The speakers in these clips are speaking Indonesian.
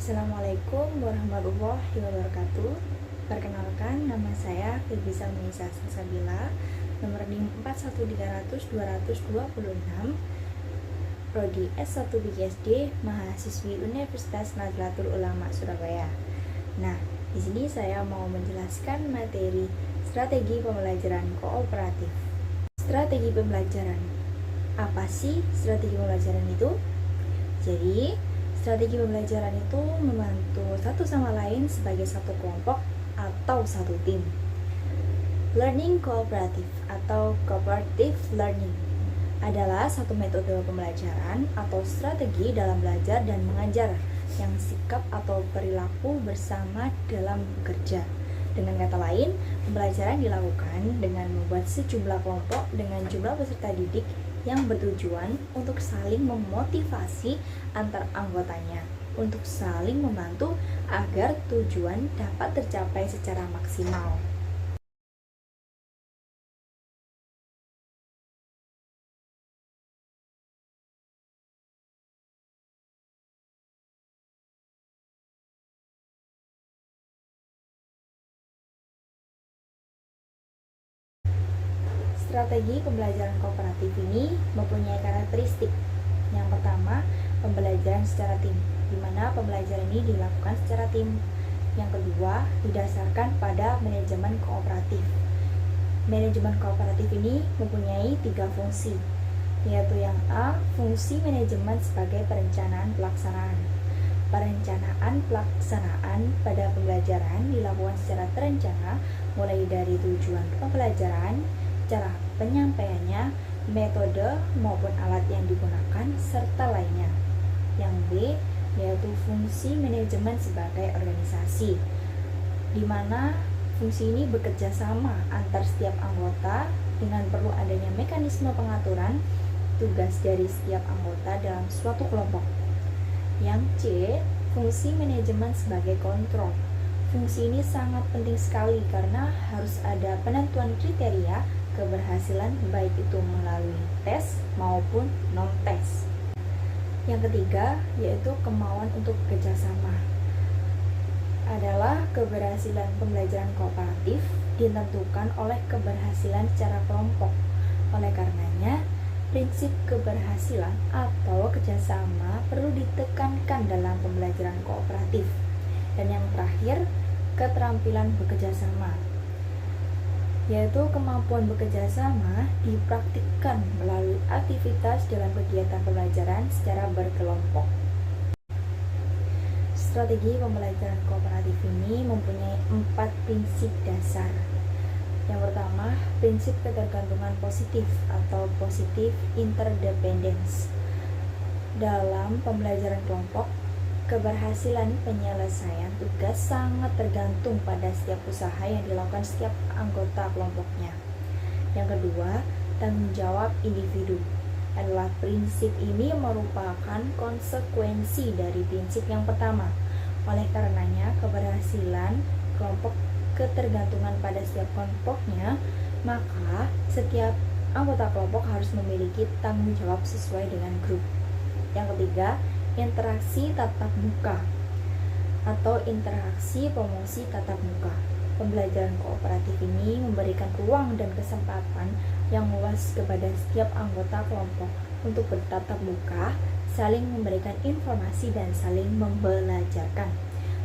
Assalamualaikum warahmatullahi wabarakatuh. Perkenalkan, nama saya Febi Salminisa Salsabila, nomor NIM 41300-226, Prodi S1 BGSD, mahasiswi Universitas Nahdlatul Ulama Surabaya. Nah, di sini saya mau menjelaskan materi strategi pembelajaran kooperatif. Strategi pembelajaran. Apa sih strategi pembelajaran itu? Jadi, strategi pembelajaran itu membantu satu sama lain sebagai satu kelompok atau satu tim. Learning cooperative atau cooperative learning adalah satu metode pembelajaran atau strategi dalam belajar dan mengajar yang sikap atau perilaku bersama dalam bekerja. Dengan kata lain, pembelajaran dilakukan dengan membuat sejumlah kelompok dengan jumlah peserta didik yang bertujuan untuk saling memotivasi antar anggotanya untuk saling membantu agar tujuan dapat tercapai secara maksimal. Strategi pembelajaran kooperatif ini mempunyai karakteristik. Yang pertama, pembelajaran secara tim, di mana pembelajaran ini dilakukan secara tim. Yang kedua, didasarkan pada manajemen kooperatif. Manajemen kooperatif ini mempunyai 3 fungsi, yaitu yang A, fungsi manajemen sebagai perencanaan pelaksanaan. Perencanaan pelaksanaan pada pembelajaran dilakukan secara terencana, mulai dari tujuan pembelajaran, cara penyampaiannya, metode maupun alat yang digunakan, serta lainnya. Yang B, yaitu fungsi manajemen sebagai organisasi, di mana fungsi ini bekerja sama antar setiap anggota dengan perlu adanya mekanisme pengaturan tugas dari setiap anggota dalam suatu kelompok. Yang C, fungsi manajemen sebagai kontrol. Fungsi ini sangat penting sekali karena harus ada penentuan kriteria keberhasilan baik itu melalui tes maupun non-tes. Yang ketiga, yaitu kemauan untuk kerjasama. Adalah keberhasilan pembelajaran kooperatif ditentukan oleh keberhasilan secara kelompok. Oleh karenanya, prinsip keberhasilan atau kerjasama perlu ditekankan dalam pembelajaran kooperatif. Dan yang terakhir, keterampilan bekerja sama, yaitu kemampuan bekerja sama dipraktikkan melalui aktivitas dalam kegiatan pembelajaran secara berkelompok. Strategi pembelajaran kooperatif ini mempunyai 4 prinsip dasar. Yang pertama, prinsip ketergantungan positif atau positive interdependence. Dalam pembelajaran kelompok, keberhasilan penyelesaian tugas sangat tergantung pada setiap usaha yang dilakukan setiap anggota kelompoknya. Yang kedua, tanggung jawab individu adalah prinsip ini merupakan konsekuensi dari prinsip yang pertama. Oleh karenanya, keberhasilan kelompok ketergantungan pada setiap kelompoknya, maka setiap anggota kelompok harus memiliki tanggung jawab sesuai dengan grup. Yang ketiga, interaksi tatap muka atau interaksi promosi tatap muka. Pembelajaran kooperatif ini memberikan ruang dan kesempatan yang luas kepada setiap anggota kelompok untuk bertatap muka, saling memberikan informasi dan saling membelajarkan.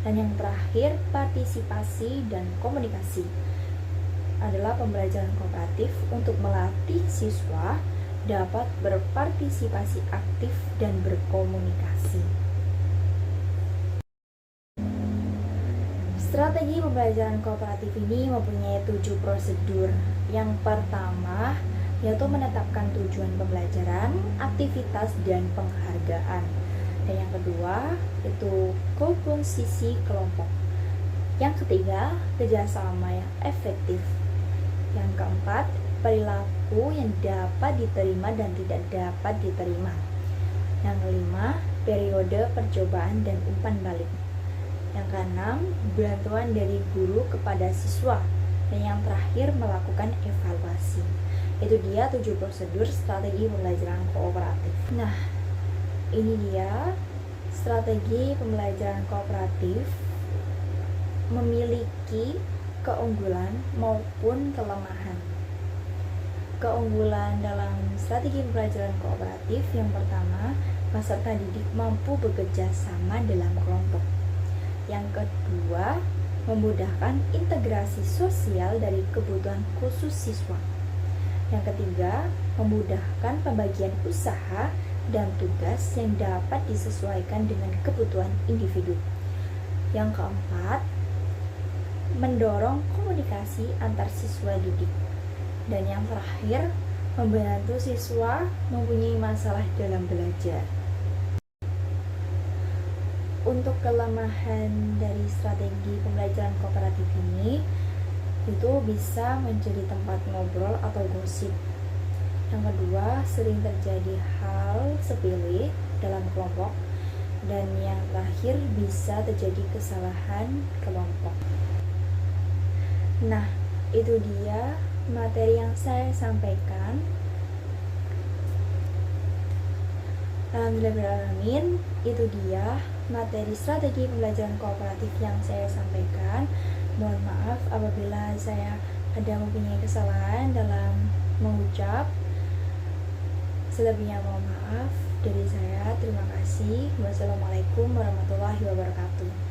Dan yang terakhir, partisipasi dan komunikasi adalah pembelajaran kooperatif untuk melatih siswa dapat berpartisipasi aktif dan berkomunikasi. Strategi pembelajaran kooperatif ini mempunyai 7 prosedur. Yang pertama, yaitu menetapkan tujuan pembelajaran, aktivitas, dan penghargaan. Dan yang kedua, itu komposisi kelompok. Yang ketiga, kerjasama yang efektif. Yang keempat, perilaku yang dapat diterima dan tidak dapat diterima. Yang kelima, periode percobaan dan umpan balik. Yang keenam, bantuan dari guru kepada siswa. Dan yang terakhir, melakukan evaluasi. Itu dia 7 prosedur strategi pembelajaran kooperatif. Nah, ini dia Strategi pembelajaran kooperatif memiliki keunggulan maupun kelemahan. Keunggulan dalam strategi pembelajaran kooperatif yang pertama, peserta didik mampu bekerja sama dalam kelompok. Yang kedua, memudahkan integrasi sosial dari kebutuhan khusus siswa. Yang ketiga, memudahkan pembagian usaha dan tugas yang dapat disesuaikan dengan kebutuhan individu. Yang keempat, mendorong komunikasi antar siswa didik. Dan yang terakhir, membantu siswa mempunyai masalah dalam belajar. Untuk kelemahan dari strategi pembelajaran kooperatif ini, itu bisa menjadi tempat ngobrol atau gosip. Yang kedua, sering terjadi hal sepele dalam kelompok. Dan yang terakhir, bisa terjadi kesalahan kelompok. Nah, itu dia materi yang saya sampaikan. Alhamdulillahirrahmanirrahim, itu dia materi strategi pembelajaran kooperatif yang saya sampaikan. Mohon maaf apabila saya ada mempunyai kesalahan dalam mengucap. Selebihnya mohon maaf dari saya. Terima kasih. Wassalamualaikum warahmatullahi wabarakatuh.